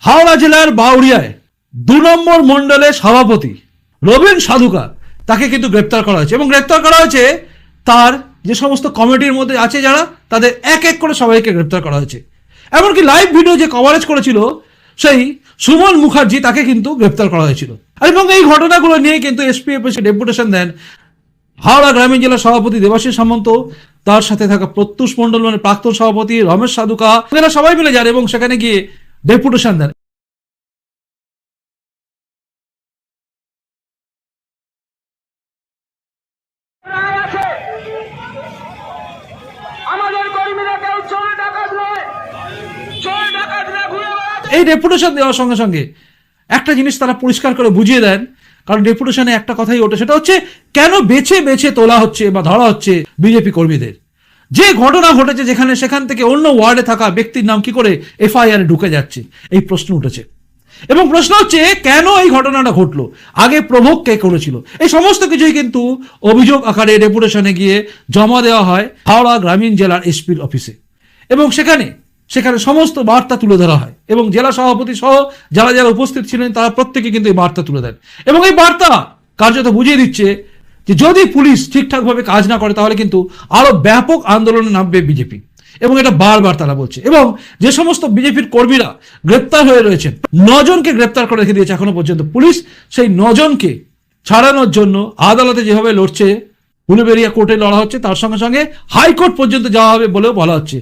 হাওড়া জেলার বাউরিয়ায় 2 নম্বর মণ্ডলের সভাপতি রবীন সাধুকা তাকে কিন্তু গ্রেপ্তার করা হয়েছে এবং গ্রেপ্তার করা হয়েছে তার যে সমস্ত কমিটির মধ্যে আছে যারা তাদের এক এক করে সবাইকে গ্রেপ্তার করা হয়েছে। এমনকি লাইভ ভিডিও যে কভারেজ করেছিল সেই সুমন মুখার্জি তাকে কিন্তু গ্রেপ্তার করা হয়েছিল। এবং এই ঘটনাগুলো নিয়ে কিন্তু এসপিএফ এসে ডেপুটেশন দেন হাওড়া গ্রামীণ জেলা সভাপতি দেবাশিস সামন্ত, তার সাথে থাকা প্রত্যুষ মণ্ডল মানে প্রাক্তন সভাপতি রমেশ সাধুকা, এরা সবাই মিলে যান এবং সেখানে গিয়ে ডেপুটেশন দেন। এই ডেপুটেশন দেওয়ার সঙ্গে সঙ্গে একটা জিনিস তারা পরিষ্কার করে বুঝিয়ে দেন, কারণ ডেপুটেশনে একটা কথাই ওঠে, সেটা হচ্ছে কেন বেছে বেছে তোলা হচ্ছে বা ধরা হচ্ছে বিজেপি কর্মীদের। যে ঘটনা ঘটেছে যেখানে, সেখান থেকে অন্য ওয়ার্ডে থাকা ব্যক্তির নাম কি করে এফআইআর ঢুকে যাচ্ছে, এই প্রশ্ন উঠেছে। এবং প্রশ্ন হচ্ছে কেন এই ঘটনাটা ঘটলো, আগে প্রভোগ কে করেছিল, এই সমস্ত কিছুই কিন্তু অভিযোগ আকারে ডেপুটেশনে গিয়ে জমা দেওয়া হয় হাওড়া গ্রামীণ জেলার এসপির অফিসে। এবং সেখানে সমস্ত বার্তা তুলে ধরা হয় এবং জেলা সভাপতি সহ যারা যারা উপস্থিত ছিলেন তারা প্রত্যেকে কিন্তু এই বার্তা তুলে দেন। এবং এই বার্তা কার্যত বুঝিয়ে দিচ্ছে যে যদি পুলিশ ঠিকঠাকভাবে কাজ না করে তাহলে কিন্তু আরো ব্যাপক আন্দোলনে নামবে বিজেপি। এবং এটা বারবার তারা বলছে। এবং যে সমস্ত বিজেপির কর্মীরা গ্রেপ্তার হয়ে রয়েছেন, 9 জনকে গ্রেপ্তার করে রেখে দিয়েছে এখনো পর্যন্ত পুলিশ। সেই 9 জনকে ছাড়ানোর জন্য আদালতে যেভাবে লড়ছে, উলুবেড়িয়া কোর্টে লড়া হচ্ছে, তার সঙ্গে সঙ্গে হাইকোর্ট পর্যন্ত যাওয়া হবে বলেও বলা হচ্ছে।